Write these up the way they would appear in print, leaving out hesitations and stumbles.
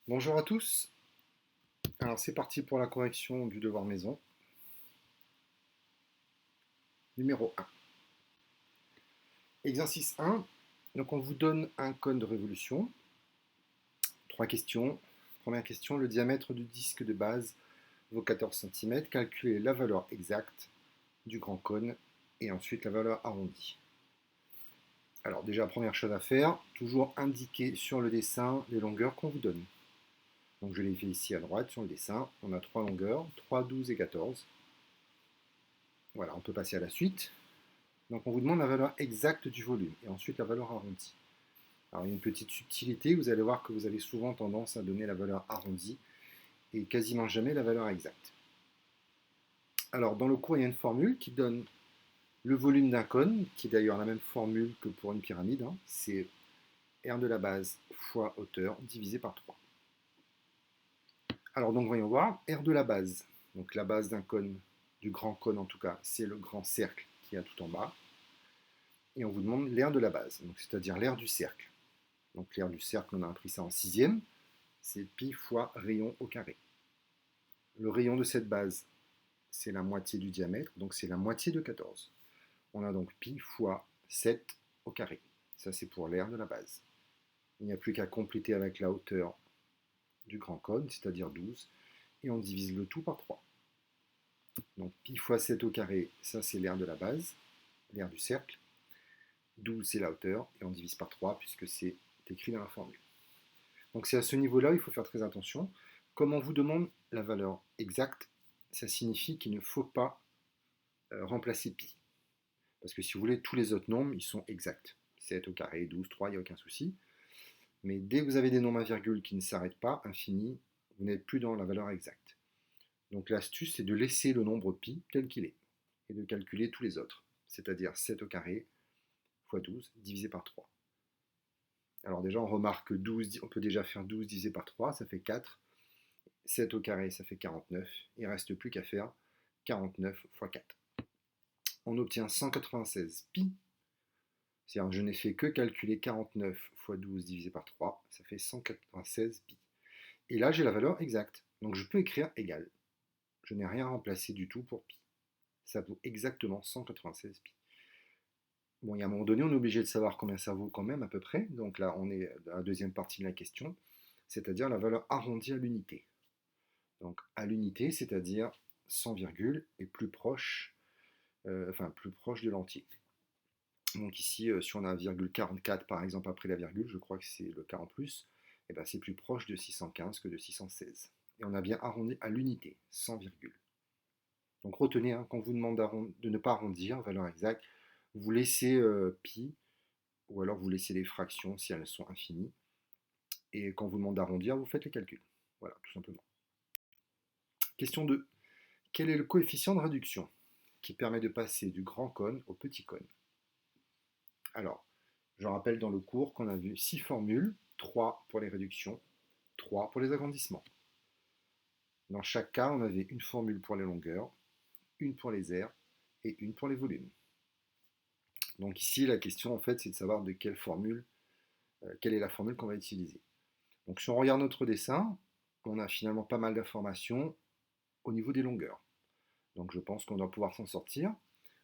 Bonjour à tous. Alors c'est parti pour la correction du devoir maison. Numéro 1. Exercice 1. Donc on vous donne un cône de révolution. 3 questions. Première question, le diamètre du disque de base vaut 14 cm. Calculez la valeur exacte du grand cône et ensuite la valeur arrondie. Alors déjà, première chose à faire, toujours indiquer sur le dessin les longueurs qu'on vous donne. Donc je les fais ici à droite sur le dessin. On a 3 longueurs, 3, 12 et 14. Voilà, on peut passer à la suite. Donc on vous demande la valeur exacte du volume et ensuite la valeur arrondie. Alors il y a une petite subtilité, vous allez voir que vous avez souvent tendance à donner la valeur arrondie et quasiment jamais la valeur exacte. Alors dans le cours, il y a une formule qui donne le volume d'un cône, qui est d'ailleurs la même formule que pour une pyramide, c'est R de la base fois hauteur divisé par 3. Alors donc voyons voir, R de la base, donc la base d'un cône, du grand cône en tout cas, c'est le grand cercle qui est tout en bas. Et on vous demande l'aire de la base, c'est-à-dire l'aire du cercle. Donc l'aire du cercle, on a appris ça en sixième, c'est pi fois rayon au carré. Le rayon de cette base, c'est la moitié du diamètre, donc c'est la moitié de 14. On a donc pi fois 7 au carré. Ça, c'est pour l'aire de la base. Il n'y a plus qu'à compléter avec la hauteur du grand cône, c'est-à-dire 12, et on divise le tout par 3. Donc pi fois 7 au carré, ça c'est l'aire de la base, l'aire du cercle. 12 c'est la hauteur, et on divise par 3 puisque c'est écrit dans la formule. Donc c'est à ce niveau-là où il faut faire très attention. Comme on vous demande la valeur exacte, ça signifie qu'il ne faut pas remplacer pi. Parce que si vous voulez, tous les autres nombres, ils sont exacts. 7 au carré, 12, 3, il n'y a aucun souci. Mais dès que vous avez des nombres à virgule qui ne s'arrêtent pas, infini, vous n'êtes plus dans la valeur exacte. Donc l'astuce, c'est de laisser le nombre pi tel qu'il est et de calculer tous les autres, c'est-à-dire 7 au carré fois 12 divisé par 3. Alors déjà, on remarque que 12, on peut déjà faire 12 divisé par 3, ça fait 4. 7 au carré, ça fait 49. Il ne reste plus qu'à faire 49 fois 4. On obtient 196 pi. C'est-à-dire que je n'ai fait que calculer 49 fois 12 divisé par 3, ça fait 196 pi. Et là, j'ai la valeur exacte. Donc je peux écrire égal. Je n'ai rien remplacé du tout pour pi. Ça vaut exactement 196 pi. Bon, il y a un moment donné, on est obligé de savoir combien ça vaut quand même à peu près. Donc là, on est dans la deuxième partie de la question, c'est-à-dire la valeur arrondie à l'unité. Donc à l'unité, c'est-à-dire 100 virgule et plus proche, plus proche de l'entier. Donc ici, si on a 1,44 par exemple après la virgule, je crois que c'est le cas en plus, et ben c'est plus proche de 615 que de 616. Et on a bien arrondi à l'unité, 100 virgule. Donc retenez, quand on vous demande de ne pas arrondir, valeur exacte, vous laissez pi, ou alors vous laissez les fractions si elles sont infinies. Et quand on vous demande d'arrondir, vous faites les calculs. Voilà, tout simplement. Question 2. Quel est le coefficient de réduction qui permet de passer du grand cône au petit cône? Alors, je rappelle dans le cours qu'on a vu 6 formules, 3 pour les réductions, 3 pour les agrandissements. Dans chaque cas, on avait une formule pour les longueurs, une pour les aires et une pour les volumes. Donc ici, la question en fait, c'est de savoir de quelle est la formule qu'on va utiliser. Donc si on regarde notre dessin, on a finalement pas mal d'informations au niveau des longueurs. Donc je pense qu'on doit pouvoir s'en sortir.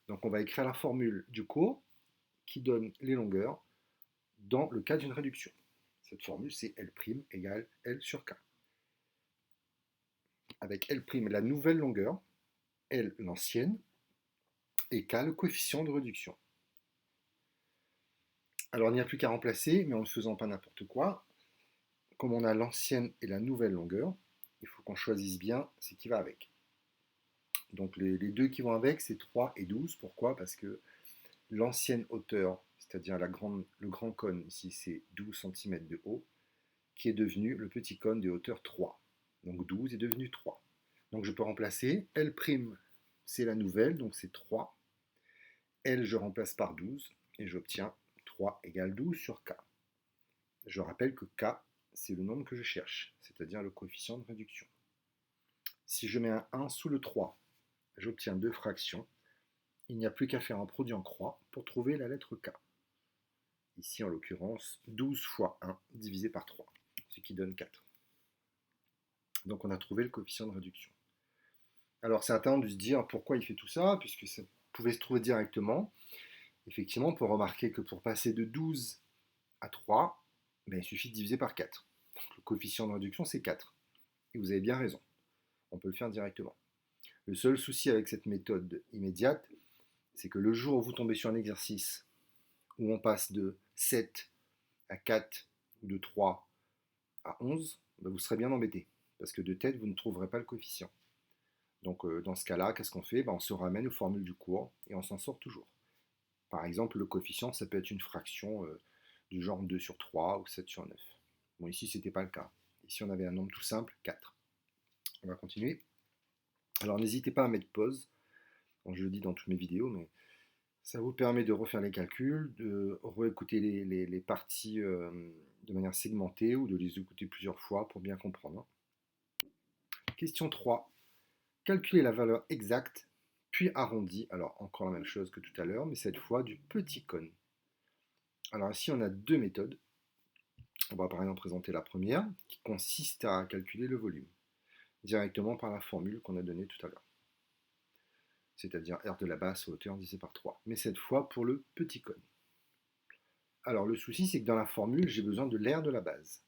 Donc on va écrire la formule du cours qui donne les longueurs dans le cas d'une réduction. Cette formule, c'est L' égale L sur K. Avec L' la nouvelle longueur, L l'ancienne, et K le coefficient de réduction. Alors il n'y a plus qu'à remplacer, mais en ne faisant pas n'importe quoi. Comme on a l'ancienne et la nouvelle longueur, il faut qu'on choisisse bien ce qui va avec. Donc les deux qui vont avec, c'est 3 et 12. Pourquoi? Parce que l'ancienne hauteur, c'est-à-dire le grand cône, ici c'est 12 cm de haut, qui est devenu le petit cône de hauteur 3. Donc 12 est devenu 3. Donc je peux remplacer L', c'est la nouvelle, donc c'est 3. L, je remplace par 12, et j'obtiens 3 égale 12 sur K. Je rappelle que K, c'est le nombre que je cherche, c'est-à-dire le coefficient de réduction. Si je mets un 1 sous le 3, j'obtiens deux fractions. Il n'y a plus qu'à faire un produit en croix pour trouver la lettre K. Ici, en l'occurrence, 12 fois 1 divisé par 3, ce qui donne 4. Donc on a trouvé le coefficient de réduction. Alors certains ont dû se dire pourquoi il fait tout ça, puisque ça pouvait se trouver directement. Effectivement, on peut remarquer que pour passer de 12 à 3, ben, il suffit de diviser par 4. Donc le coefficient de réduction, c'est 4. Et vous avez bien raison, on peut le faire directement. Le seul souci avec cette méthode immédiate, c'est que le jour où vous tombez sur un exercice où on passe de 7 à 4 ou de 3 à 11, ben vous serez bien embêté, parce que de tête, vous ne trouverez pas le coefficient. Donc dans ce cas-là, qu'est-ce qu'on fait? Ben, on se ramène aux formules du cours et on s'en sort toujours. Par exemple, le coefficient, ça peut être une fraction du genre 2 sur 3 ou 7 sur 9. Bon, ici, ce n'était pas le cas. Ici, on avait un nombre tout simple, 4. On va continuer. Alors, n'hésitez pas à mettre pause. Bon, je le dis dans toutes mes vidéos, mais ça vous permet de refaire les calculs, de réécouter les parties de manière segmentée ou de les écouter plusieurs fois pour bien comprendre. Question 3. Calculer la valeur exacte, puis arrondie. Alors, encore la même chose que tout à l'heure, mais cette fois du petit cône. Alors ici, on a deux méthodes. On va par exemple présenter la première, qui consiste à calculer le volume, directement par la formule qu'on a donnée tout à l'heure. C'est-à-dire R de la base hauteur divisé par 3. Mais cette fois pour le petit cône. Alors le souci, c'est que dans la formule, j'ai besoin de l'aire de la base.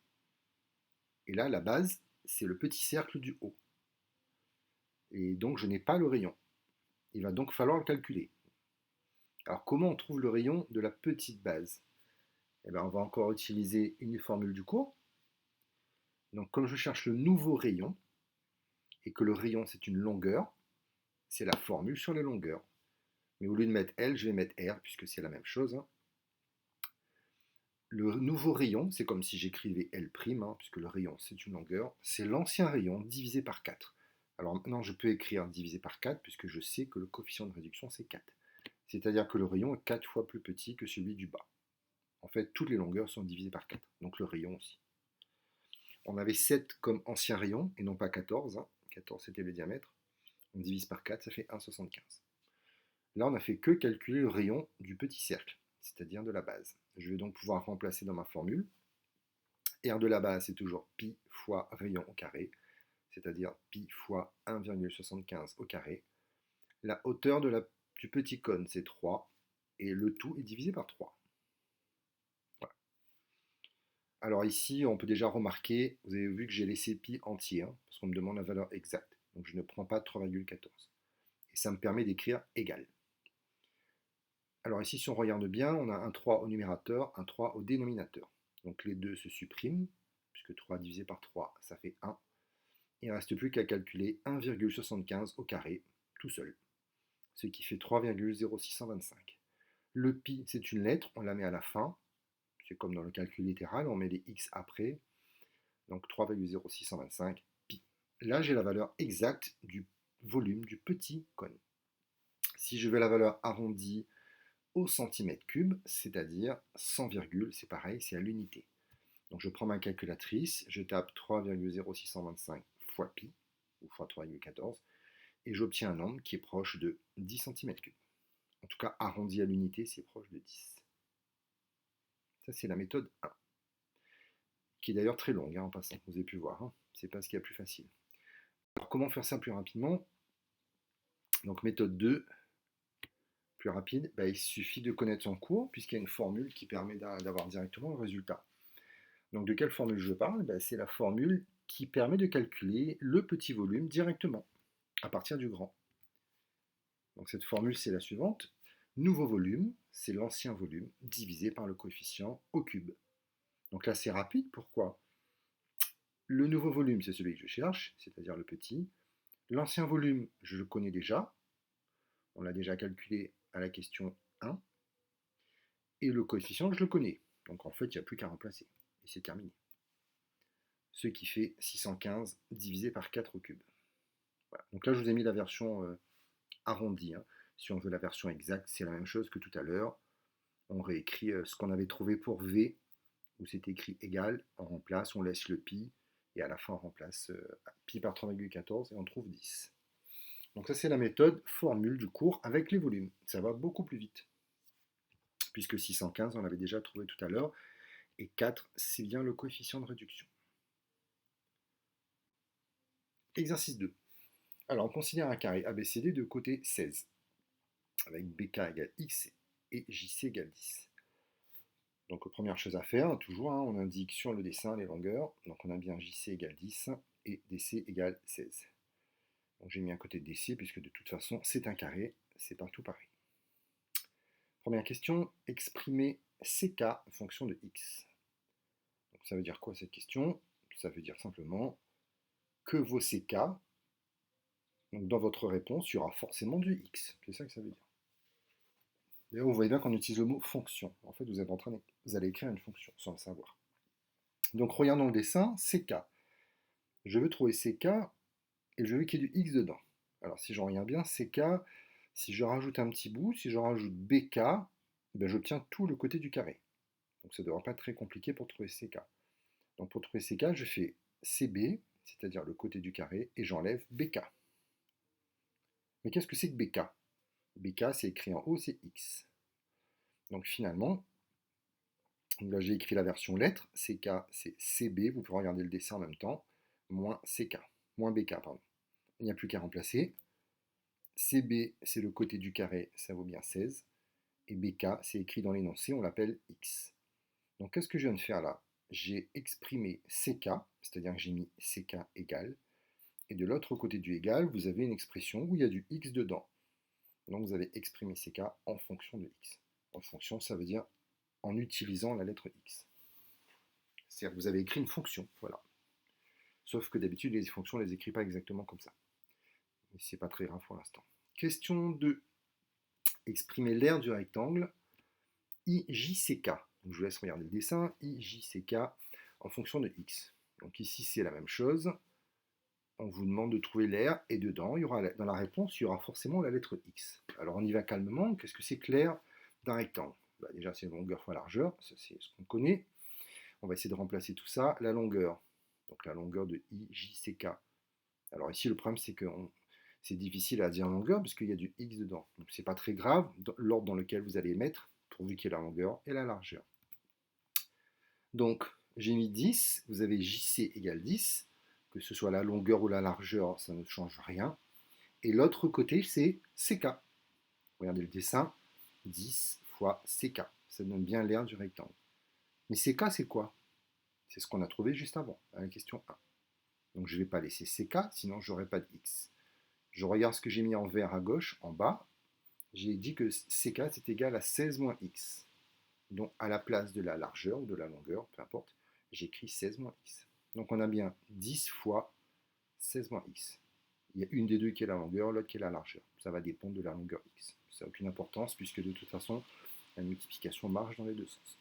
Et là, la base, c'est le petit cercle du haut. Et donc, je n'ai pas le rayon. Il va donc falloir le calculer. Alors, comment on trouve le rayon de la petite base? Eh bien, on va encore utiliser une formule du cours. Donc, comme je cherche le nouveau rayon, et que le rayon, c'est une longueur, c'est la formule sur les longueurs. Mais au lieu de mettre L, je vais mettre R, puisque c'est la même chose. Hein. Le nouveau rayon, c'est comme si j'écrivais L', puisque le rayon, c'est une longueur, c'est l'ancien rayon divisé par 4. Alors maintenant, je peux écrire divisé par 4, puisque je sais que le coefficient de réduction, c'est 4. C'est-à-dire que le rayon est 4 fois plus petit que celui du bas. En fait, toutes les longueurs sont divisées par 4, donc le rayon aussi. On avait 7 comme ancien rayon, et non pas 14. 14, c'était le diamètre. On divise par 4, ça fait 1,75. Là, on n'a fait que calculer le rayon du petit cercle, c'est-à-dire de la base. Je vais donc pouvoir remplacer dans ma formule. R de la base, c'est toujours pi fois rayon au carré, c'est-à-dire pi fois 1,75 au carré. La hauteur du petit cône, c'est 3, et le tout est divisé par 3. Voilà. Alors ici, on peut déjà remarquer, vous avez vu que j'ai laissé pi entier, parce qu'on me demande la valeur exacte. Donc je ne prends pas 3,14. Et ça me permet d'écrire égal. Alors ici, si on regarde bien, on a un 3 au numérateur, un 3 au dénominateur. Donc les deux se suppriment, puisque 3 divisé par 3, ça fait 1. Il ne reste plus qu'à calculer 1,75 au carré, tout seul, ce qui fait 3,0625. Le pi, c'est une lettre, on la met à la fin, c'est comme dans le calcul littéral, on met les x après, donc 3,0625 pi. Là, j'ai la valeur exacte du volume du petit cône. Si je veux la valeur arrondie au centimètre cube, c'est-à-dire 100 virgules, c'est pareil, c'est à l'unité. Donc je prends ma calculatrice, je tape 3,0625 fois pi, ou fois 3,14, et j'obtiens un nombre qui est proche de 10 cm3. En tout cas, arrondi à l'unité, c'est proche de 10. Ça, c'est la méthode 1, qui est d'ailleurs très longue, en passant, vous avez pu voir, c'est pas ce qu'il y a plus facile. Alors comment faire ça plus rapidement? Donc méthode 2, plus rapide, il suffit de connaître son cours, puisqu'il y a une formule qui permet d'avoir directement le résultat. Donc de quelle formule je parle? C'est la formule qui permet de calculer le petit volume directement, à partir du grand. Donc cette formule, c'est la suivante. Nouveau volume, c'est l'ancien volume, divisé par le coefficient au cube. Donc là, c'est rapide, pourquoi? Le nouveau volume, c'est celui que je cherche, c'est-à-dire le petit. L'ancien volume, je le connais déjà. On l'a déjà calculé à la question 1. Et le coefficient, je le connais. Donc en fait, il n'y a plus qu'à remplacer. Et c'est terminé. Ce qui fait 615 divisé par 4 au cube. Voilà. Donc là, je vous ai mis la version arrondie. Si on veut la version exacte, c'est la même chose que tout à l'heure. On réécrit ce qu'on avait trouvé pour V, où c'était écrit égal, on remplace, on laisse le pi, et à la fin on remplace pi par 3,14 et on trouve 10. Donc ça c'est la méthode formule du cours avec les volumes. Ça va beaucoup plus vite, puisque 615 on l'avait déjà trouvé tout à l'heure, et 4 c'est bien le coefficient de réduction. Exercice 2. Alors, on considère un carré ABCD de côté 16, avec BK égale X et JC égale 10. Donc, première chose à faire, toujours, on indique sur le dessin les longueurs. Donc, on a bien JC égale 10 et DC égale 16. Donc, j'ai mis un côté de DC, puisque de toute façon, c'est un carré, c'est partout pareil. Première question, exprimer CK en fonction de X. Donc, ça veut dire quoi cette question? Ça veut dire simplement que vos CK, donc dans votre réponse, il y aura forcément du X. C'est ça que ça veut dire. D'ailleurs, vous voyez bien qu'on utilise le mot fonction. En fait, vous allez écrire une fonction sans le savoir. Donc, regardons le dessin, CK. Je veux trouver CK et je veux qu'il y ait du X dedans. Alors, si je regarde bien, CK, si je rajoute un petit bout, si je rajoute BK, ben, j'obtiens tout le côté du carré. Donc, ça ne devrait pas être très compliqué pour trouver CK. Donc, pour trouver CK, je fais CB, c'est-à-dire le côté du carré, et j'enlève BK. Mais qu'est-ce que c'est que BK? BK, c'est écrit en haut, c'est X. Donc finalement, là j'ai écrit la version lettre, CK c'est CB, vous pouvez regarder le dessin en même temps, moins CK, moins BK, pardon. Il n'y a plus qu'à remplacer. CB c'est le côté du carré, ça vaut bien 16, et BK c'est écrit dans l'énoncé, on l'appelle X. Donc qu'est-ce que je viens de faire là? J'ai exprimé CK, c'est-à-dire que j'ai mis CK égal, et de l'autre côté du égal, vous avez une expression où il y a du X dedans. Donc vous allez exprimer CK en fonction de X. En fonction, ça veut dire en utilisant la lettre X. C'est-à-dire que vous avez écrit une fonction, voilà. Sauf que d'habitude, les fonctions, on ne les écrit pas exactement comme ça. Mais c'est pas très grave pour l'instant. Question 2. Exprimer l'aire du rectangle IJCK. Donc je vous laisse regarder le dessin. IJCK en fonction de X. Donc ici, c'est la même chose. On vous demande de trouver l'aire et dedans, il y aura, dans la réponse, il y aura forcément la lettre X. Alors on y va calmement. Qu'est-ce que c'est que l'aire d'un rectangle? Bah, déjà, c'est longueur fois largeur, ça c'est ce qu'on connaît. On va essayer de remplacer tout ça. La longueur, donc la longueur de IJCK. Alors ici, le problème, c'est que c'est difficile à dire longueur parce qu'il y a du X dedans. Donc c'est pas très grave, l'ordre dans lequel vous allez mettre, pourvu qu'il y ait la longueur et la largeur. Donc, j'ai mis 10, vous avez JC égale 10, que ce soit la longueur ou la largeur, ça ne change rien. Et l'autre côté, c'est CK. Regardez le dessin, 10 fois CK. Ça donne bien l'aire du rectangle. Mais CK, c'est quoi? C'est ce qu'on a trouvé juste avant, à la question 1. Donc je ne vais pas laisser CK, sinon je n'aurai pas de X. Je regarde ce que j'ai mis en vert à gauche, en bas. J'ai dit que CK, c'est égal à 16 moins X. Donc à la place de la largeur ou de la longueur, peu importe, j'écris 16 moins X. Donc on a bien 10 fois 16 moins X. Il y a une des deux qui est la longueur, l'autre qui est la largeur. Ça va dépendre de la longueur X. Ça n'a aucune importance puisque de toute façon, la multiplication marche dans les deux sens.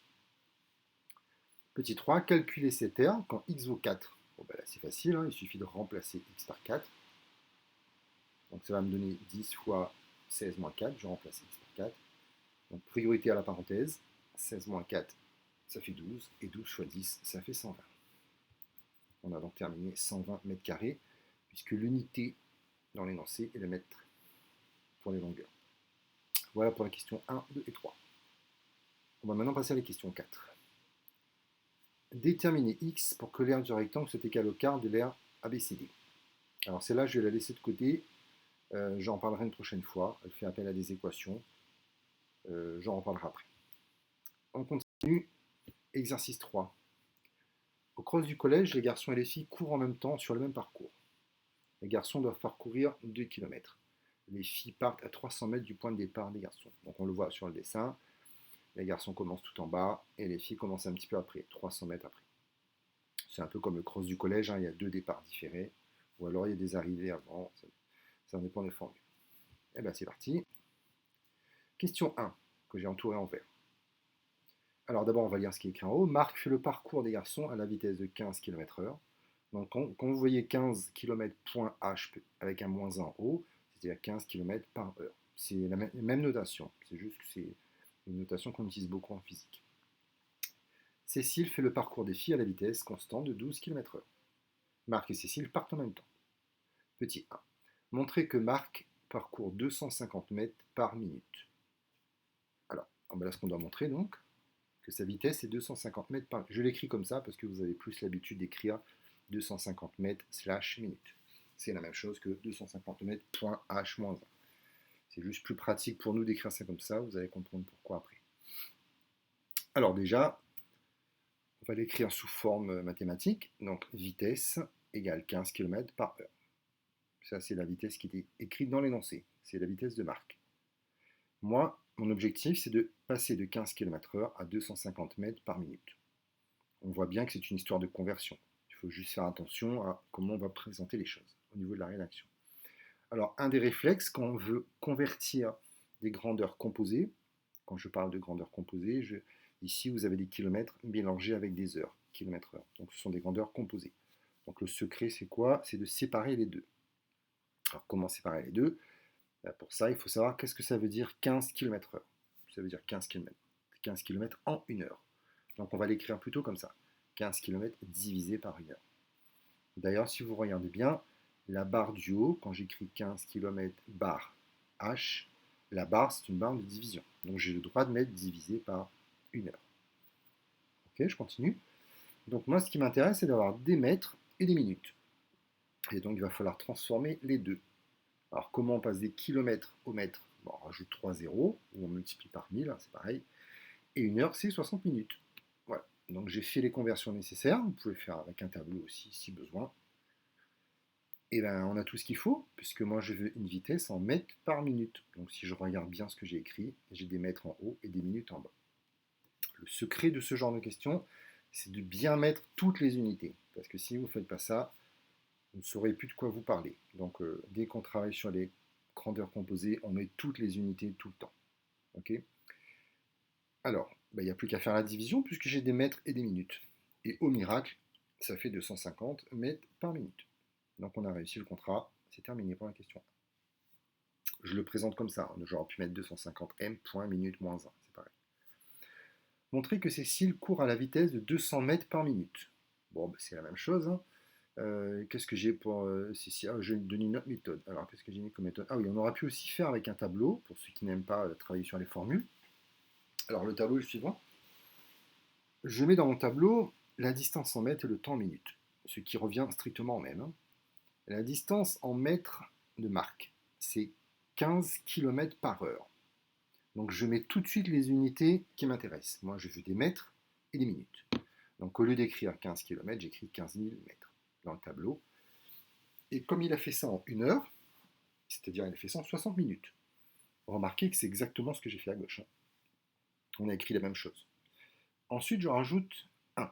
Petit 3, calculer cette aire quand x vaut 4. Bon, ben là c'est facile, il suffit de remplacer x par 4. Donc ça va me donner 10 fois 16 moins 4, je remplace x par 4. Donc priorité à la parenthèse, 16 moins 4, ça fait 12, et 12 fois 10, ça fait 120. On a donc terminé 120 mètres carrés, puisque l'unité dans l'énoncé est le mètre pour les longueurs. Voilà pour la question 1, 2 et 3. On va maintenant passer à la question 4. Déterminer x pour que l'aire du rectangle soit égale au quart de l'aire ABCD. Alors celle-là, je vais la laisser de côté. J'en parlerai une prochaine fois. Elle fait appel à des équations. J'en reparlerai après. On continue. Exercice 3. Au cross du collège, les garçons et les filles courent en même temps sur le même parcours. Les garçons doivent parcourir 2 km. Les filles partent à 300 mètres du point de départ des garçons. Donc on le voit sur le dessin. Les garçons commencent tout en bas et les filles commencent un petit peu après, 300 mètres après. C'est un peu comme le cross du collège, il y a 2 départs différés. Ou alors il y a des arrivées avant. Ça dépend des formules. Et bien c'est parti. Question 1, que j'ai entouré en vert. Alors d'abord, on va lire ce qui est écrit en haut. Marc fait le parcours des garçons à la vitesse de 15 km/h. Donc quand vous voyez 15 km point H avec un moins 1 en haut, c'est-à-dire 15 km par heure. C'est la même notation, c'est juste que c'est une notation qu'on utilise beaucoup en physique. Cécile fait le parcours des filles à la vitesse constante de 12 km/h. Marc et Cécile partent en même temps. Petit 1. Montrer que Marc parcourt 250 mètres par minute. Alors, là ce qu'on doit montrer donc, que sa vitesse est 250 mètres par minute. Je l'écris comme ça parce que vous avez plus l'habitude d'écrire 250 mètres / minute. c'est la même chose que 250 mètres, point H moins 1. C'est juste plus pratique pour nous d'écrire ça comme ça, vous allez comprendre pourquoi après. Alors déjà, on va l'écrire sous forme mathématique, donc vitesse égale 15 km par heure. Ça, c'est la vitesse qui était écrite dans l'énoncé, c'est la vitesse de Marc. Moi, mon objectif, c'est de passer de 15 km/h à 250 mètres par minute. On voit bien que c'est une histoire de conversion. Il faut juste faire attention à comment on va présenter les choses au niveau de la rédaction. Alors, un des réflexes, quand on veut convertir des grandeurs composées, quand je parle de grandeurs composées, ici, vous avez des kilomètres mélangés avec des heures, kilomètres-heure. Donc, ce sont des grandeurs composées. Donc, le secret, c'est quoi? C'est de séparer les deux. Alors, comment séparer les deux? Pour ça, il faut savoir qu'est-ce que ça veut dire 15 km/h. Ça veut dire 15 km. 15 km en une heure. Donc, on va l'écrire plutôt comme ça. 15 km divisé par une heure. D'ailleurs, si vous regardez bien, la barre du haut, quand j'écris 15 km barre H, la barre, c'est une barre de division. Donc, j'ai le droit de mettre divisé par une heure. Ok, je continue. Donc, moi, ce qui m'intéresse, c'est d'avoir des mètres et des minutes. Et donc, il va falloir transformer les deux. Alors, comment on passe des kilomètres au mètre? Bon, on rajoute 3 zéros, ou on multiplie par 1000, hein, c'est pareil. Et une heure, c'est 60 minutes. Voilà. Donc, j'ai fait les conversions nécessaires. Vous pouvez faire avec un tableau aussi, si besoin. Et bien, on a tout ce qu'il faut, puisque moi, je veux une vitesse en mètres par minute. Donc, si je regarde bien ce que j'ai écrit, j'ai des mètres en haut et des minutes en bas. Le secret de ce genre de questions, c'est de bien mettre toutes les unités. Parce que si vous ne faites pas ça, vous ne saurez plus de quoi vous parler. Donc, dès qu'on travaille sur les grandeurs composées, on met toutes les unités tout le temps. Ok? Alors, il n'y a plus qu'à faire la division, puisque j'ai des mètres et des minutes. Et au miracle, ça fait 250 mètres par minute. Donc, on a réussi le contrat. C'est terminé pour la question 1. Je le présente comme ça. J'aurais pu mettre 250 m, point, minute, moins 1. C'est pareil. Montrer que Cécile court à la vitesse de 200 mètres par minute. Bon, c'est la même chose, hein. Qu'est-ce que j'ai pour Cécile? Je donne une autre méthode. Alors, qu'est-ce que j'ai mis comme méthode? Ah oui, on aurait pu aussi faire avec un tableau, pour ceux qui n'aiment pas travailler sur les formules. Alors, le tableau est le suivant. Je mets dans mon tableau la distance en mètres et le temps en minutes, ce qui revient strictement au même, hein. La distance en mètres de Marc, c'est 15 km par heure. Donc, je mets tout de suite les unités qui m'intéressent. Moi, je veux des mètres et des minutes. Donc, au lieu d'écrire 15 km, j'écris 15 000 mètres dans le tableau. Et comme il a fait ça en une heure, c'est-à-dire il a fait ça en 60 minutes, remarquez que c'est exactement ce que j'ai fait à gauche, hein. On a écrit la même chose. Ensuite, je rajoute 1.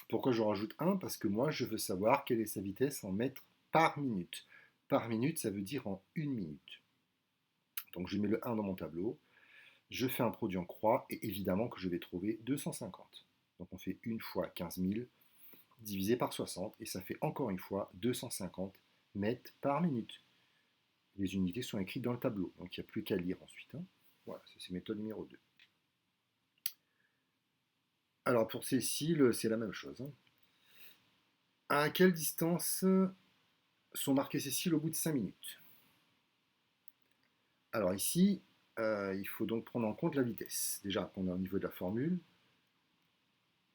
Pourquoi je rajoute 1? Parce que moi, je veux savoir quelle est sa vitesse en mètres par minute. Par minute, ça veut dire en une minute. Donc, je mets le 1 dans mon tableau. Je fais un produit en croix et évidemment que je vais trouver 250. Donc, on fait 1 fois 15 000 divisé par 60 et ça fait encore une fois 250 mètres par minute. Les unités sont écrites dans le tableau, donc il n'y a plus qu'à lire ensuite, hein. Voilà, c'est méthode numéro 2. Alors pour Cécile, c'est la même chose, hein. À quelle distance sont marquées Cécile au bout de 5 minutes? Alors ici, il faut donc prendre en compte la vitesse. Déjà, on a au niveau de la formule,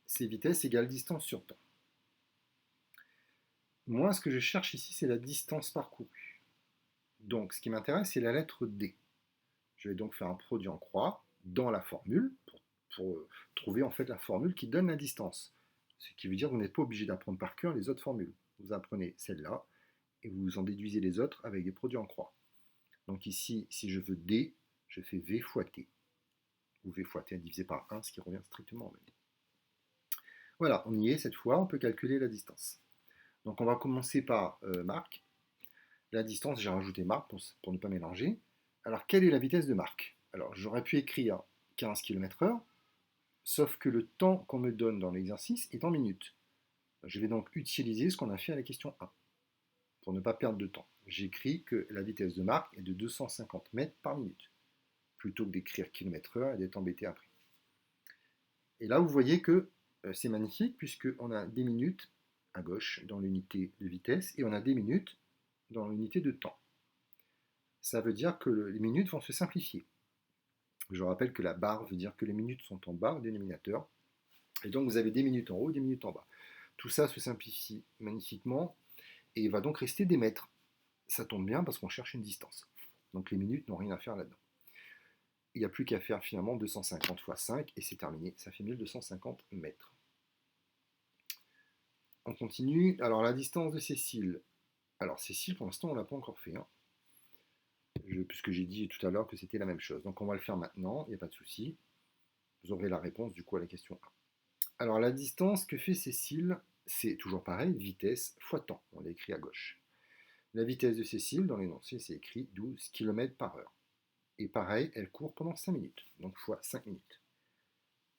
c'est vitesse égale distance sur temps. Moi, ce que je cherche ici, c'est la distance parcourue. Donc, ce qui m'intéresse, c'est la lettre D. Je vais donc faire un produit en croix dans la formule pour trouver en fait la formule qui donne la distance. Ce qui veut dire que vous n'êtes pas obligé d'apprendre par cœur les autres formules. Vous apprenez celle-là et vous en déduisez les autres avec des produits en croix. Donc ici, si je veux D, je fais V fois T. Ou V fois T divisé par 1, ce qui revient strictement au même. Voilà, on y est cette fois, on peut calculer la distance. Donc on va commencer par Marc. La distance, j'ai rajouté Marc pour ne pas mélanger. Alors quelle est la vitesse de Marc? Alors j'aurais pu écrire 15 km/h, sauf que le temps qu'on me donne dans l'exercice est en minutes. Je vais donc utiliser ce qu'on a fait à la question 1, pour ne pas perdre de temps. J'écris que la vitesse de Marc est de 250 mètres par minute, plutôt que d'écrire km/h et d'être embêté après. Et là, vous voyez que c'est magnifique, puisqu'on a des minutes à gauche dans l'unité de vitesse, et on a des minutes dans l'unité de temps. Ça veut dire que les minutes vont se simplifier. Je rappelle que la barre veut dire que les minutes sont en bas au dénominateur, et donc vous avez des minutes en haut et des minutes en bas. Tout ça se simplifie magnifiquement, et il va donc rester des mètres. Ça tombe bien parce qu'on cherche une distance. Donc les minutes n'ont rien à faire là-dedans. Il n'y a plus qu'à faire finalement 250 fois 5 et c'est terminé, ça fait 1250 mètres. On continue. Alors la distance de Cécile. Alors Cécile, pour l'instant, on ne l'a pas encore fait. Hein. Puisque j'ai dit tout à l'heure que c'était la même chose. Donc on va le faire maintenant, il n'y a pas de souci. Vous aurez la réponse du coup à la question 1. Alors la distance que fait Cécile, c'est toujours pareil, vitesse fois temps. On l'a écrit à gauche. La vitesse de Cécile, dans l'énoncé, c'est écrit 12 km par heure. Et pareil, elle court pendant 5 minutes, donc fois 5 minutes.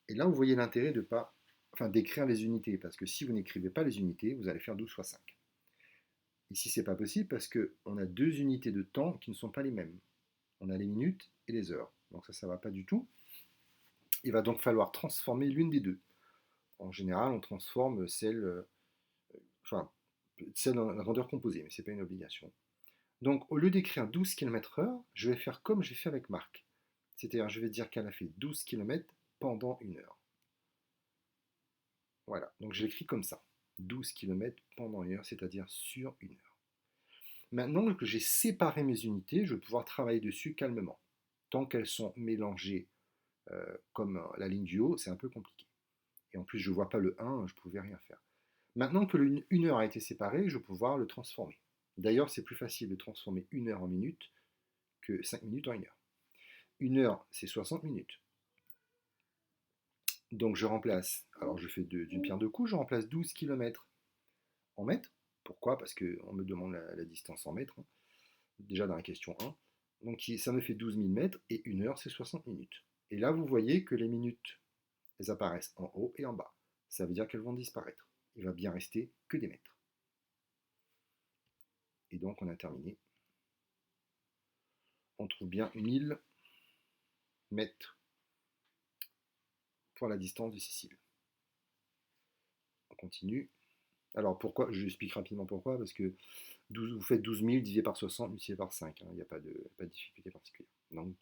Et là, vous voyez l'intérêt de pas, d'écrire les unités, parce que si vous n'écrivez pas les unités, vous allez faire 12 fois 5. Ici, c'est pas possible parce qu'on a deux unités de temps qui ne sont pas les mêmes. On a les minutes et les heures. Donc ça ne va pas du tout. Il va donc falloir transformer l'une des deux. En général, on transforme celle dans la grandeur composée, mais ce n'est pas une obligation. Donc, au lieu d'écrire 12 km/h, je vais faire comme j'ai fait avec Marc. C'est-à-dire, je vais dire qu'elle a fait 12 km pendant 1 heure. Voilà, donc je l'écris comme ça. 12 km pendant 1 heure, c'est-à-dire sur 1 heure. Maintenant que j'ai séparé mes unités, je vais pouvoir travailler dessus calmement. Tant qu'elles sont mélangées comme la ligne du haut, c'est un peu compliqué. Et en plus, je ne vois pas le 1, je ne pouvais rien faire. Maintenant que une heure a été séparée, je vais pouvoir le transformer. D'ailleurs, c'est plus facile de transformer 1 heure en minutes que 5 minutes en 1 heure. 1 heure, c'est 60 minutes. Donc je remplace, alors je fais d'une pierre deux coups, je remplace 12 km en mètres. Pourquoi? Parce qu'on me demande la distance en mètres, hein, déjà dans la question 1. Donc ça me fait 12 000 mètres et 1 heure, c'est 60 minutes. Et là, vous voyez que les minutes, elles apparaissent en haut et en bas. Ça veut dire qu'elles vont disparaître. Il va bien rester que des mètres. Et donc on a terminé. On trouve bien 1000 mètres pour la distance de Cécile. On continue. Alors pourquoi? Je vous explique rapidement pourquoi, parce que vous faites 12 000 divisé par 60 multiplié par 5, hein, il n'y a pas de difficulté particulière. Donc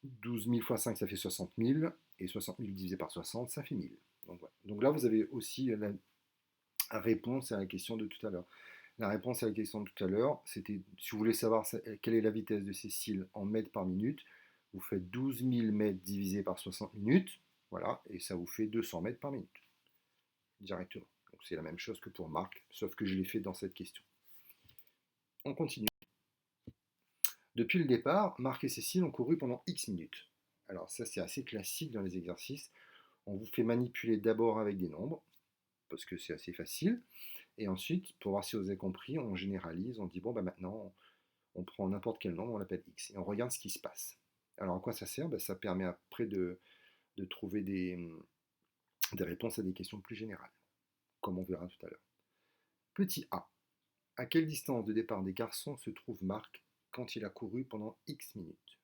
12 000 fois 5, ça fait 60 000, et 60 000 divisé par 60, ça fait 1000. Donc, voilà. Donc là, vous avez aussi la réponse à la question de tout à l'heure. La réponse à la question de tout à l'heure, c'était, si vous voulez savoir quelle est la vitesse de Cécile en mètres par minute, vous faites 12 000 mètres divisé par 60 minutes, voilà, et ça vous fait 200 mètres par minute, directement. Donc c'est la même chose que pour Marc, sauf que je l'ai fait dans cette question. On continue. Depuis le départ, Marc et Cécile ont couru pendant X minutes. Alors ça, c'est assez classique dans les exercices. On vous fait manipuler d'abord avec des nombres, parce que c'est assez facile. Et ensuite, pour voir si vous avez compris, on généralise, on dit, bon, maintenant, on prend n'importe quel nombre, on l'appelle X, et on regarde ce qui se passe. Alors à quoi ça sert? Ça permet après de trouver des réponses à des questions plus générales, comme on verra tout à l'heure. Petit a. À quelle distance de départ des garçons se trouve Marc quand il a couru pendant X minutes?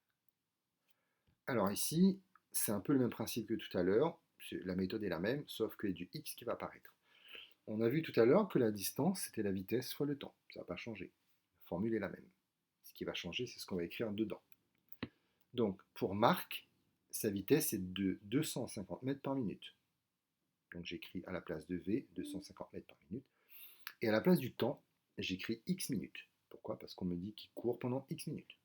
Alors ici, c'est un peu le même principe que tout à l'heure. La méthode est la même, sauf qu'il y a du X qui va apparaître. On a vu tout à l'heure que la distance, c'était la vitesse fois le temps. Ça n'a pas changé. La formule est la même. Ce qui va changer, c'est ce qu'on va écrire dedans. Donc, pour Marc, sa vitesse est de 250 mètres par minute. Donc, j'écris à la place de V, 250 mètres par minute. Et à la place du temps, j'écris X minutes. Pourquoi? Parce qu'on me dit qu'il court pendant X minutes.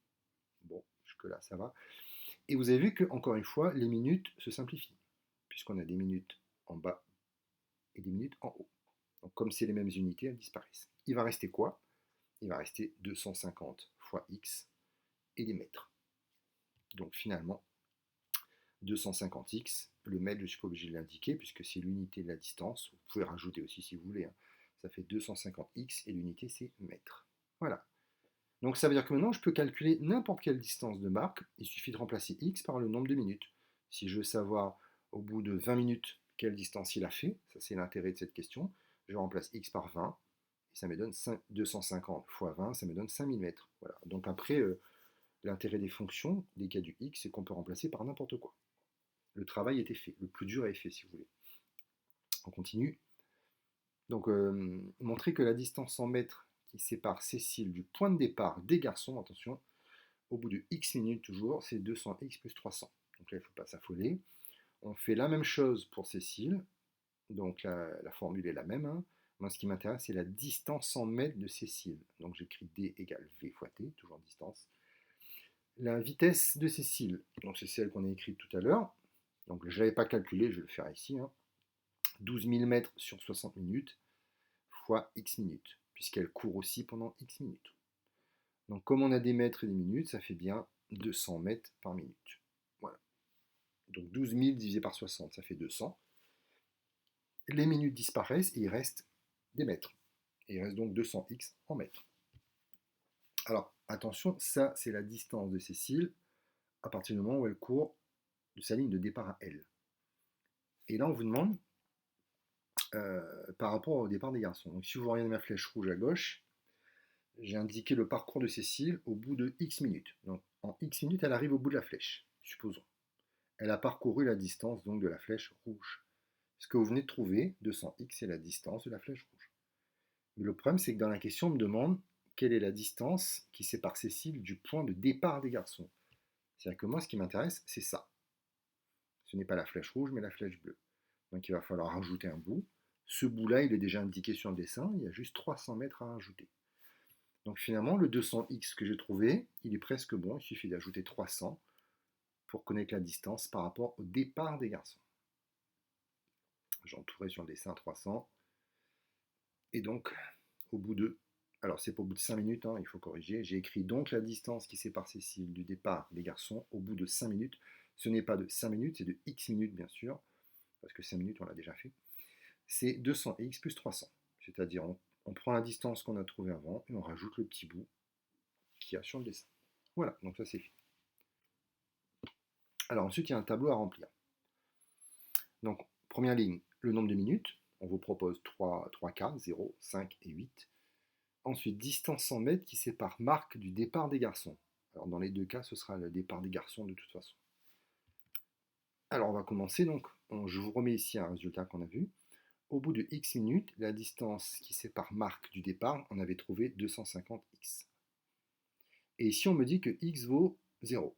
Bon, jusque-là, ça va. Et vous avez vu que, encore une fois, les minutes se simplifient, puisqu'on a des minutes en bas et des minutes en haut. Donc, comme c'est les mêmes unités, elles disparaissent. Il va rester quoi? Il va rester 250 fois X et des mètres. Donc, finalement, 250x, le mètre, je ne suis pas obligé de l'indiquer, puisque c'est l'unité de la distance. Vous pouvez rajouter aussi si vous voulez. Hein. Ça fait 250x et l'unité, c'est mètre. Voilà. Donc ça veut dire que maintenant, je peux calculer n'importe quelle distance de Marc. Il suffit de remplacer x par le nombre de minutes. Si je veux savoir au bout de 20 minutes quelle distance il a fait, ça c'est l'intérêt de cette question, je remplace x par 20, et ça me donne 250 fois 20, ça me donne 5000 mètres. Voilà. Donc après, l'intérêt des fonctions, des cas du x, c'est qu'on peut remplacer par n'importe quoi. Le travail était fait, le plus dur est fait si vous voulez. On continue. Donc montrer que la distance en mètres qui sépare Cécile du point de départ des garçons, attention, au bout de x minutes toujours, c'est 200x plus 300. Donc là, il ne faut pas s'affoler. On fait la même chose pour Cécile, donc la formule est la même. Hein. Moi, ce qui m'intéresse, c'est la distance en mètres de Cécile. Donc j'écris D égale V fois T, toujours distance. La vitesse de Cécile, donc c'est celle qu'on a écrite tout à l'heure. Donc je ne l'avais pas calculé, je vais le faire ici. 12 000 mètres sur 60 minutes fois X minutes, puisqu'elle court aussi pendant X minutes. Donc comme on a des mètres et des minutes, ça fait bien 200 mètres par minute. Voilà. Donc 12 000 divisé par 60, ça fait 200. Les minutes disparaissent et il reste des mètres. Et il reste donc 200x en mètres. Alors attention, ça c'est la distance de Cécile à partir du moment où elle court de sa ligne de départ à elle. Et là on vous demande par rapport au départ des garçons. Donc si vous regardez ma flèche rouge à gauche, j'ai indiqué le parcours de Cécile au bout de X minutes. Donc en X minutes, elle arrive au bout de la flèche, supposons. Elle a parcouru la distance donc de la flèche rouge. Ce que vous venez de trouver, 200x, c'est la distance de la flèche rouge. Mais le problème, c'est que dans la question, on me demande quelle est la distance qui sépare Cécile du point de départ des garçons. C'est-à-dire que moi, ce qui m'intéresse, c'est ça. Ce n'est pas la flèche rouge, mais la flèche bleue. Donc il va falloir rajouter un bout. Ce bout-là, il est déjà indiqué sur le dessin, il y a juste 300 mètres à rajouter. Donc finalement, le 200x que j'ai trouvé, il est presque bon, il suffit d'ajouter 300 pour connaître la distance par rapport au départ des garçons. J'ai entouré sur le dessin 300. Et donc, au bout de... Alors, c'est pas au bout de 5 minutes, il faut corriger. J'ai écrit donc la distance qui sépare Cécile du départ des garçons au bout de 5 minutes. Ce n'est pas de 5 minutes, c'est de x minutes, bien sûr, parce que 5 minutes, on l'a déjà fait. C'est 200x plus 300. C'est-à-dire, on prend la distance qu'on a trouvée avant et on rajoute le petit bout qu'il y a sur le dessin. Voilà, donc ça, c'est fait. Alors, ensuite, il y a un tableau à remplir. Donc, première ligne, le nombre de minutes. On vous propose 3 quarts, 0, 5 et 8. Ensuite, distance en mètres qui sépare Marc du départ des garçons. Alors dans les deux cas, ce sera le départ des garçons de toute façon. Alors on va commencer, donc je vous remets ici un résultat qu'on a vu. Au bout de x minutes, la distance qui sépare Marc du départ, on avait trouvé 250x. Et ici on me dit que x vaut 0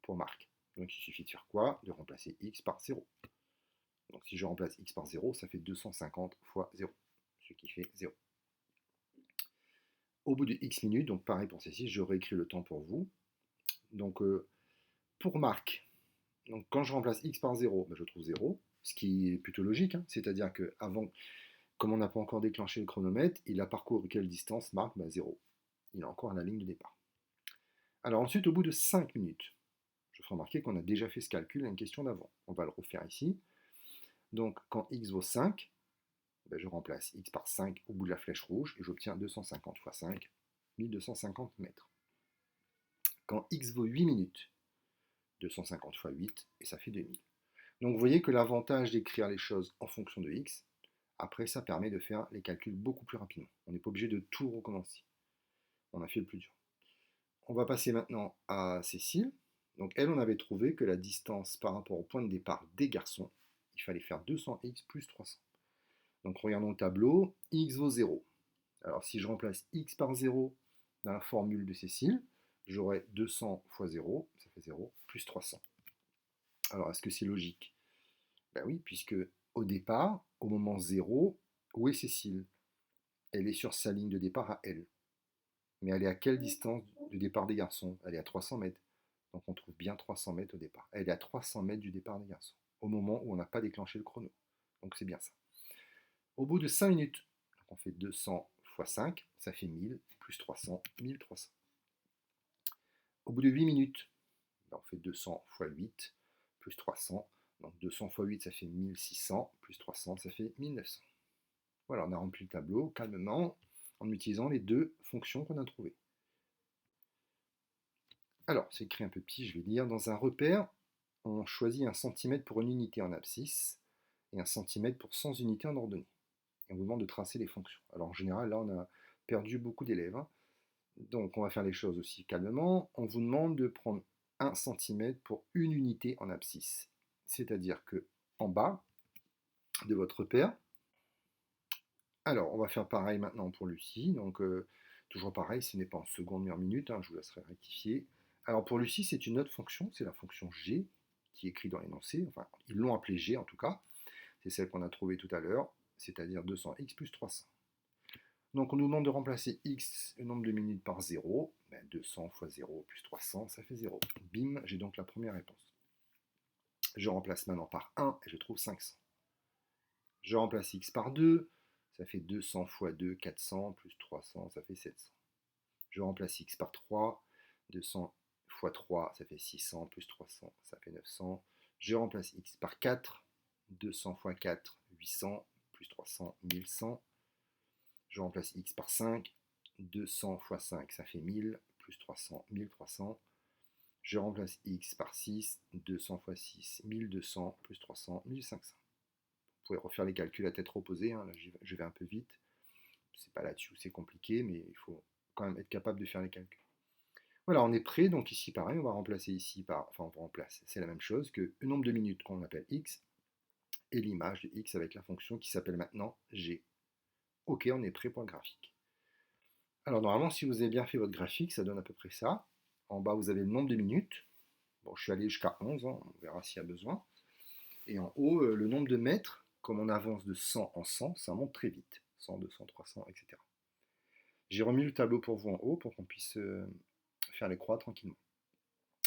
pour Marc. Donc il suffit de faire quoi? De remplacer x par 0. Donc si je remplace x par 0, ça fait 250 fois 0, ce qui fait 0. Au bout de x minutes, donc pareil pour ceci, je réécris le temps pour vous. Donc pour Marc, donc quand je remplace x par 0, je trouve 0, ce qui est plutôt logique, c'est-à-dire que avant, comme on n'a pas encore déclenché le chronomètre, il a parcouru quelle distance? Marc, 0. Il est encore à la ligne de départ. Alors ensuite, au bout de 5 minutes, je ferai remarquer qu'on a déjà fait ce calcul à une question d'avant. On va le refaire ici. Donc quand x vaut 5, je remplace x par 5 au bout de la flèche rouge et j'obtiens 250 fois 5, 1250 mètres. Quand x vaut 8 minutes, 250 fois 8, et ça fait 2000. Donc vous voyez que l'avantage d'écrire les choses en fonction de x, après ça permet de faire les calculs beaucoup plus rapidement. On n'est pas obligé de tout recommencer. On a fait le plus dur. On va passer maintenant à Cécile. Donc elle, on avait trouvé que la distance par rapport au point de départ des garçons, il fallait faire 200x plus 300. Donc regardons le tableau, x vaut 0. Alors si je remplace x par 0 dans la formule de Cécile, j'aurai 200 fois 0, ça fait 0, plus 300. Alors est-ce que c'est logique? Ben oui, puisque au départ, au moment 0, où est Cécile? Elle est sur sa ligne de départ à elle. Mais elle est à quelle distance du départ des garçons? Elle est à 300 mètres. Donc on trouve bien 300 mètres au départ. Elle est à 300 mètres du départ des garçons, au moment où on n'a pas déclenché le chrono. Donc c'est bien ça. Au bout de 5 minutes, on fait 200 fois 5, ça fait 1000, plus 300, 1300. Au bout de 8 minutes, on fait 200 fois 8, plus 300. Donc 200 fois 8, ça fait 1600, plus 300, ça fait 1900. Voilà, on a rempli le tableau calmement en utilisant les deux fonctions qu'on a trouvées. Alors, c'est écrit un peu petit, je vais lire. Dans un repère, on choisit 1 cm pour une unité en abscisse et 1 cm pour 100 unités en ordonnée. Et on vous demande de tracer les fonctions. Alors en général, là, on a perdu beaucoup d'élèves. Donc on va faire les choses aussi calmement. On vous demande de prendre 1 cm pour une unité en abscisse. C'est-à-dire que en bas de votre repère, alors on va faire pareil maintenant pour Lucie. Donc toujours pareil, ce n'est pas en secondes mais en minutes, je vous laisserai rectifier. Alors pour Lucie, c'est une autre fonction, c'est la fonction g qui est écrite dans l'énoncé. Enfin, ils l'ont appelée g en tout cas. C'est celle qu'on a trouvée tout à l'heure, c'est-à-dire 200x plus 300. Donc on nous demande de remplacer x, le nombre de minutes, par 0. 200 fois 0 plus 300, ça fait 0. Bim, j'ai donc la première réponse. Je remplace maintenant par 1 et je trouve 500. Je remplace x par 2, ça fait 200 fois 2, 400, plus 300, ça fait 700. Je remplace x par 3, 200 fois 3, ça fait 600, plus 300, ça fait 900. Je remplace x par 4, 200 fois 4, 800, plus 300, 1100. Je remplace x par 5, 200 fois 5, ça fait 1000, plus 300, 1300. Je remplace x par 6, 200 fois 6, 1200, plus 300, 1500. Vous pouvez refaire les calculs à tête reposée, hein, là je vais un peu vite. C'est pas là-dessus où c'est compliqué, mais il faut quand même être capable de faire les calculs. Voilà, on est prêt, donc ici pareil, on va remplacer ici par, enfin on remplace, c'est la même chose que le nombre de minutes qu'on appelle x, et l'image de x avec la fonction qui s'appelle maintenant g. Ok, on est prêt pour le graphique. Alors normalement, si vous avez bien fait votre graphique, ça donne à peu près ça. En bas, vous avez le nombre de minutes. Bon, je suis allé jusqu'à 11, hein, on verra s'il y a besoin. Et en haut, le nombre de mètres, comme on avance de 100 en 100, ça monte très vite. 100, 200, 300, etc. J'ai remis le tableau pour vous en haut pour qu'on puisse faire les croix tranquillement.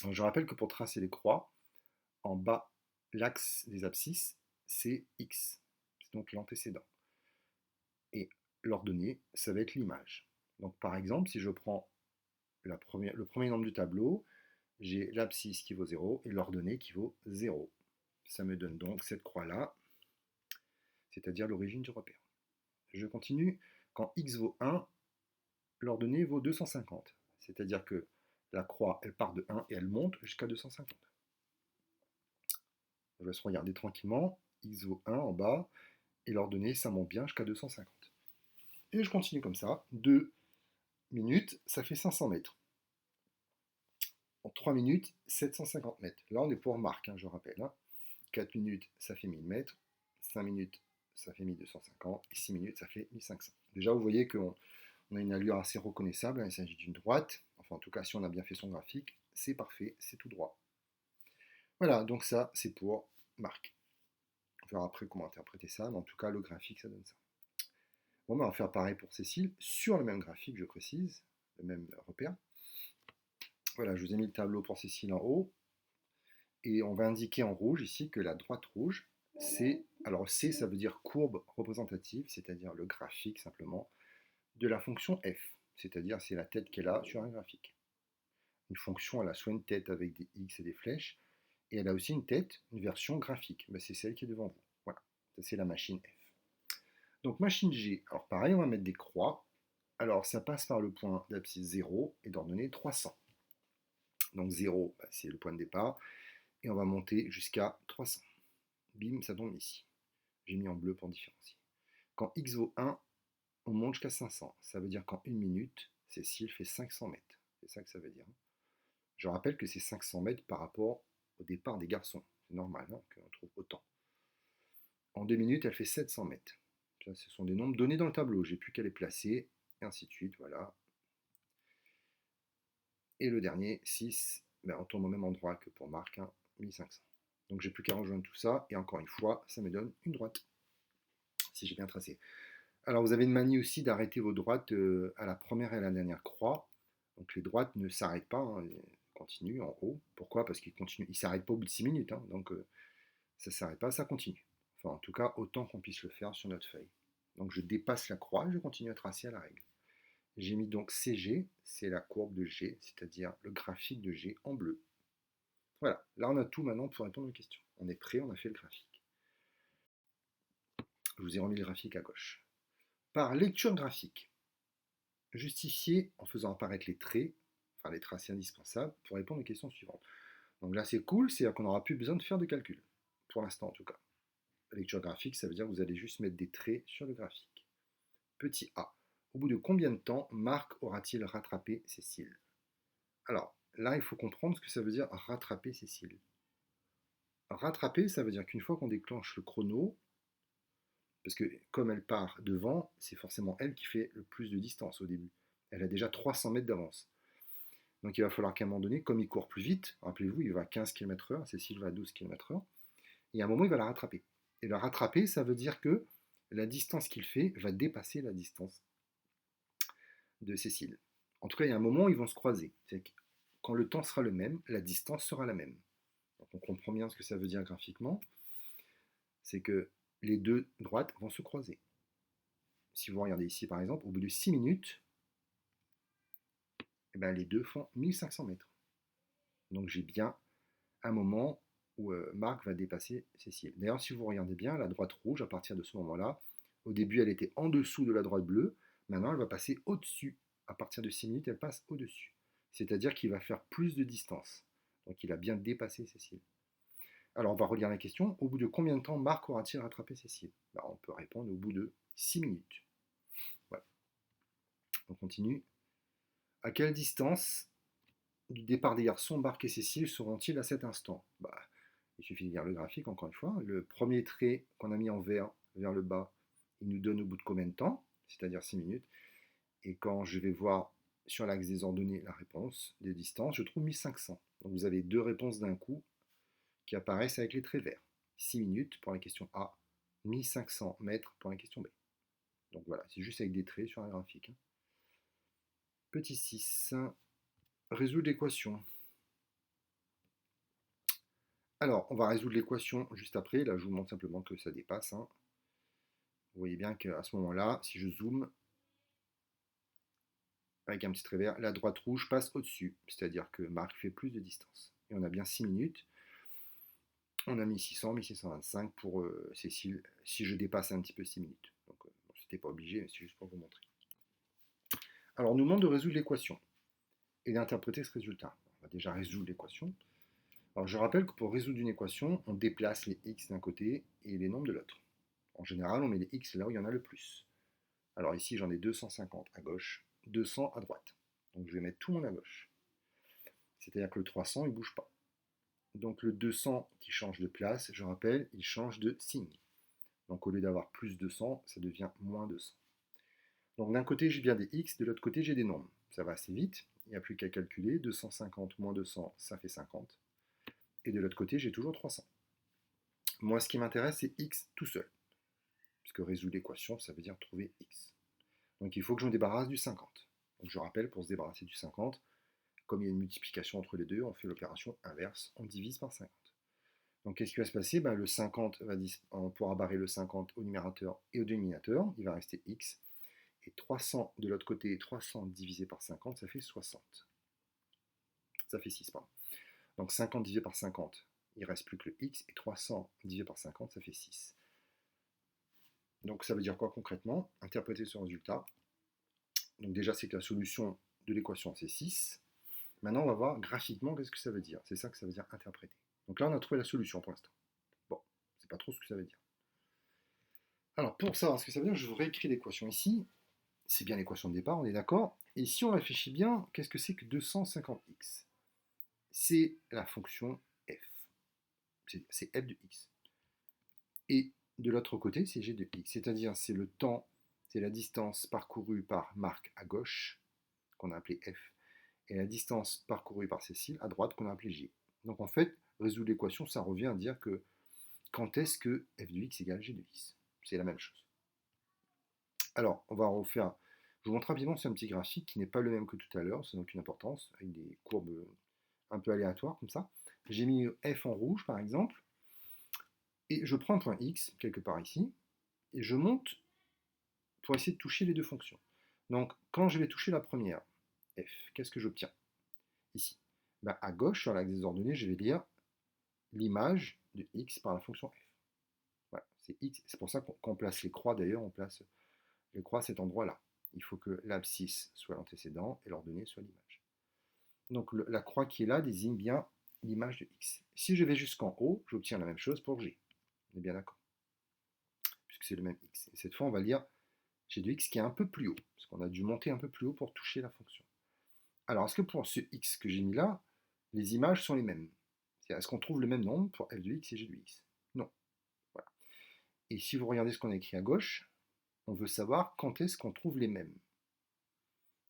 Donc, je rappelle que pour tracer les croix, en bas, l'axe des abscisses, c'est x. C'est donc l'antécédent. Et l'ordonnée, ça va être l'image. Donc par exemple, si je prends le premier nombre du tableau, j'ai l'abscisse qui vaut 0 et l'ordonnée qui vaut 0. Ça me donne donc cette croix-là, c'est-à-dire l'origine du repère. Je continue. Quand x vaut 1, l'ordonnée vaut 250. C'est-à-dire que la croix, elle part de 1 et elle monte jusqu'à 250. Je laisse regarder tranquillement. X vaut 1 en bas et l'ordonnée, ça monte bien jusqu'à 250. Et je continue comme ça. 2 minutes, ça fait 500 mètres. En 3 minutes, 750 mètres. Là, on est pour marque, hein, je rappelle. 4 minutes, ça fait 1000 mètres. 5 minutes, ça fait 1250. Et 6 minutes, ça fait 1500. Déjà, vous voyez qu'on a une allure assez reconnaissable. Il s'agit d'une droite. Enfin, en tout cas, si on a bien fait son graphique, c'est parfait, c'est tout droit. Voilà, donc ça, c'est pour marque. On verra après comment interpréter ça, mais en tout cas, le graphique, ça donne ça. Bon, on va faire pareil pour Cécile, sur le même graphique, je précise, le même repère. Voilà, je vous ai mis le tableau pour Cécile en haut. Et on va indiquer en rouge ici que la droite rouge, c'est, alors C, ça veut dire courbe représentative, c'est-à-dire le graphique simplement, de la fonction f, c'est-à-dire c'est la tête qu'elle a sur un graphique. Une fonction, elle a soit une tête avec des x et des flèches, et elle a aussi une tête, une version graphique. Ben, c'est celle qui est devant vous. Voilà, ça c'est la machine f. Donc machine G, alors pareil, on va mettre des croix. Alors ça passe par le point d'abscisse 0 et d'ordonnée 300. Donc 0, ben, c'est le point de départ, et on va monter jusqu'à 300. Bim, ça tombe ici. J'ai mis en bleu pour différencier. Quand x vaut 1, on monte jusqu'à 500. Ça veut dire qu'en 1 minute, Cécile fait 500 mètres. C'est ça que ça veut dire. Je rappelle que c'est 500 mètres par rapport au départ des garçons. C'est normal qu'on trouve autant. En 2 minutes, elle fait 700 mètres. Ça, ce sont des nombres donnés dans le tableau. J'ai plus qu'à les placer, et ainsi de suite. Voilà. Et le dernier, 6, ben, on tombe au même endroit que pour Marc, 1500. Donc j'ai plus qu'à rejoindre tout ça, et encore une fois, ça me donne une droite, si j'ai bien tracé. Alors vous avez une manie aussi d'arrêter vos droites à la première et à la dernière croix. Donc les droites ne s'arrêtent pas, elles continuent en haut. Pourquoi? Parce qu'ils continuent, ils ne s'arrêtent pas au bout de 6 minutes, donc ça ne s'arrête pas, ça continue. Enfin en tout cas, autant qu'on puisse le faire sur notre feuille. Donc je dépasse la croix et je continue à tracer à la règle. J'ai mis donc CG, c'est la courbe de G, c'est-à-dire le graphique de G en bleu. Voilà, là on a tout maintenant pour répondre aux questions. On est prêt, on a fait le graphique. Je vous ai remis le graphique à gauche. Par lecture graphique, justifier en faisant apparaître les traits, enfin les tracés indispensables, pour répondre aux questions suivantes. Donc là c'est cool, c'est-à-dire qu'on n'aura plus besoin de faire de calcul, pour l'instant en tout cas. La lecture graphique, ça veut dire que vous allez juste mettre des traits sur le graphique. Petit a. Au bout de combien de temps Marc aura-t-il rattrapé Cécile? Alors, là, il faut comprendre ce que ça veut dire rattraper Cécile. Rattraper, ça veut dire qu'une fois qu'on déclenche le chrono, parce que comme elle part devant, c'est forcément elle qui fait le plus de distance au début. Elle a déjà 300 mètres d'avance. Donc il va falloir qu'à un moment donné, comme il court plus vite, rappelez-vous, il va à 15 km/h, Cécile va à 12 km/h, et à un moment, il va la rattraper. Et la rattraper, ça veut dire que la distance qu'il fait va dépasser la distance de Cécile. En tout cas, il y a un moment où ils vont se croiser. C'est que quand le temps sera le même, la distance sera la même. Donc on comprend bien ce que ça veut dire graphiquement. C'est que les deux droites vont se croiser. Si vous regardez ici, par exemple, au bout de 6 minutes, eh ben, les deux font 1500 mètres. Donc j'ai bien un moment où Marc va dépasser Cécile. D'ailleurs, si vous regardez bien, la droite rouge, à partir de ce moment-là, au début, elle était en dessous de la droite bleue. Maintenant, elle va passer au-dessus. À partir de 6 minutes, elle passe au-dessus. C'est-à-dire qu'il va faire plus de distance. Donc il a bien dépassé Cécile. Alors, on va relire la question. Au bout de combien de temps Marc aura-t-il rattrapé Cécile? On peut répondre au bout de 6 minutes. Voilà. On continue. À quelle distance du départ des garçons, Marc et Cécile seront-ils à cet instant? Il suffit de lire le graphique, encore une fois. Le premier trait qu'on a mis en vert vers le bas, il nous donne au bout de combien de temps, c'est-à-dire 6 minutes. Et quand je vais voir sur l'axe des ordonnées la réponse des distances, je trouve 1500. Donc vous avez deux réponses d'un coup qui apparaissent avec les traits verts. 6 minutes pour la question A, 1500 mètres pour la question B. Donc voilà, c'est juste avec des traits sur un graphique. Petit 6, résoudre l'équation. Alors, on va résoudre l'équation juste après. Là, je vous montre simplement que ça dépasse. Vous voyez bien qu'à ce moment-là, si je zoome, avec un petit trait vert, la droite rouge passe au-dessus. C'est-à-dire que Marc fait plus de distance. Et on a bien 6 minutes. On a mis 600, 1625 pour Cécile, si je dépasse un petit peu 6 minutes. Donc, c'était pas obligé, mais c'est juste pour vous montrer. Alors, on nous demande de résoudre l'équation et d'interpréter ce résultat. On va déjà résoudre l'équation. Alors, je rappelle que pour résoudre une équation, on déplace les x d'un côté et les nombres de l'autre. En général, on met les x là où il y en a le plus. Alors ici, j'en ai 250 à gauche, 200 à droite. Donc je vais mettre tout mon à gauche. C'est-à-dire que le 300, il ne bouge pas. Donc le 200 qui change de place, je rappelle, il change de signe. Donc au lieu d'avoir plus 200, ça devient moins 200. Donc d'un côté, j'ai bien des x, de l'autre côté, j'ai des nombres. Ça va assez vite, il n'y a plus qu'à calculer. 250 moins 200, ça fait 50. Et de l'autre côté, j'ai toujours 300. Moi, ce qui m'intéresse, c'est x tout seul. Puisque résoudre l'équation, ça veut dire trouver x. Donc il faut que je me débarrasse du 50. Donc je rappelle, pour se débarrasser du 50, comme il y a une multiplication entre les deux, on fait l'opération inverse, on divise par 50. Donc qu'est-ce qui va se passer? Le 50 on pourra barrer le 50 au numérateur et au dénominateur, il va rester x. Et 300 de l'autre côté, 300 divisé par 50, ça fait 60. Ça fait 6, pardon. Donc 50 divisé par 50, il ne reste plus que le x, et 300 divisé par 50, ça fait 6. Donc ça veut dire quoi concrètement? Interpréter ce résultat. Donc déjà, c'est que la solution de l'équation, c'est 6. Maintenant, on va voir graphiquement qu'est-ce que ça veut dire. C'est ça que ça veut dire interpréter. Donc là, on a trouvé la solution pour l'instant. Bon, c'est pas trop ce que ça veut dire. Alors, pour savoir ce que ça veut dire, je vous réécris l'équation ici. C'est bien l'équation de départ, on est d'accord. Et si on réfléchit bien, qu'est-ce que c'est que 250x? C'est la fonction f. C'est f de x. Et de l'autre côté, c'est g de x. C'est-à-dire, c'est le temps, c'est la distance parcourue par Marc à gauche, qu'on a appelé f, et la distance parcourue par Cécile à droite, qu'on a appelé g. Donc en fait, résoudre l'équation, ça revient à dire que quand est-ce que f de x égale g de x? C'est la même chose. Alors, on va refaire. Je vous montre rapidement sur un petit graphique qui n'est pas le même que tout à l'heure, ça n'a aucune importance, avec des courbes un peu aléatoires comme ça. J'ai mis f en rouge par exemple, et je prends un point x quelque part ici, et je monte pour essayer de toucher les deux fonctions. Donc, quand je vais toucher la première, f, qu'est-ce que j'obtiens ici? À gauche, sur l'axe des ordonnées, je vais lire l'image de x par la fonction f. Voilà, c'est x. C'est pour ça qu'on place les croix, d'ailleurs, on place les croix à cet endroit-là. Il faut que l'abscisse soit l'antécédent et l'ordonnée soit l'image. Donc la croix qui est là désigne bien l'image de x. Si je vais jusqu'en haut, j'obtiens la même chose pour g. On est bien d'accord? Puisque c'est le même x. Et cette fois, on va lire g de x qui est un peu plus haut, parce qu'on a dû monter un peu plus haut pour toucher la fonction. Alors, est-ce que pour ce x que j'ai mis là, les images sont les mêmes? Est-ce qu'on trouve le même nombre pour f de x et g de x? Non. Voilà. Et si vous regardez ce qu'on a écrit à gauche, on veut savoir quand est-ce qu'on trouve les mêmes.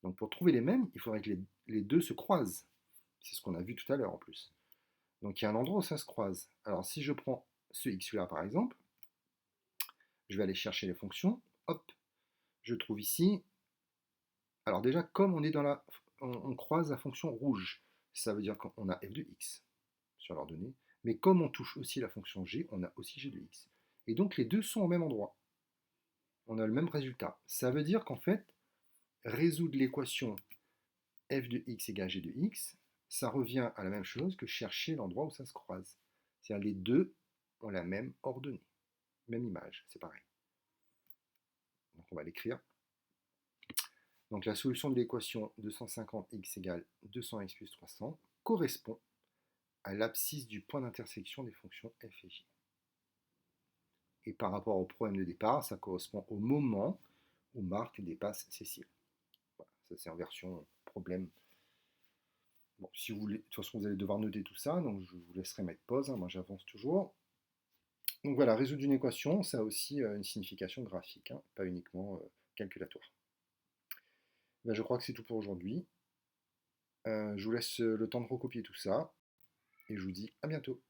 Donc pour trouver les mêmes, il faudrait que les deux se croisent. C'est ce qu'on a vu tout à l'heure en plus. Donc il y a un endroit où ça se croise. Alors si je prends ce x-là par exemple, je vais aller chercher les fonctions. Hop, je trouve ici Alors déjà, comme on est on croise la fonction rouge, ça veut dire qu'on a f de x sur leur donnée, mais comme on touche aussi la fonction g, on a aussi g de x. Et donc les deux sont au même endroit. On a le même résultat. Ça veut dire qu'en fait, résoudre l'équation f de x égale g de x, ça revient à la même chose que chercher l'endroit où ça se croise. C'est-à-dire les deux ont la même ordonnée, même image, c'est pareil. Donc on va l'écrire. Donc la solution de l'équation 250x égale 200x plus 300 correspond à l'abscisse du point d'intersection des fonctions f et j. Et par rapport au problème de départ, ça correspond au moment où Marc dépasse Cécile. Voilà, ça c'est en version problème. Bon, si vous voulez, de toute façon vous allez devoir noter tout ça, donc je vous laisserai mettre pause, hein, moi j'avance toujours. Donc voilà, résoudre une équation, ça a aussi une signification graphique, hein, pas uniquement calculatoire. Ben, je crois que c'est tout pour aujourd'hui. Je vous laisse le temps de recopier tout ça, et je vous dis à bientôt.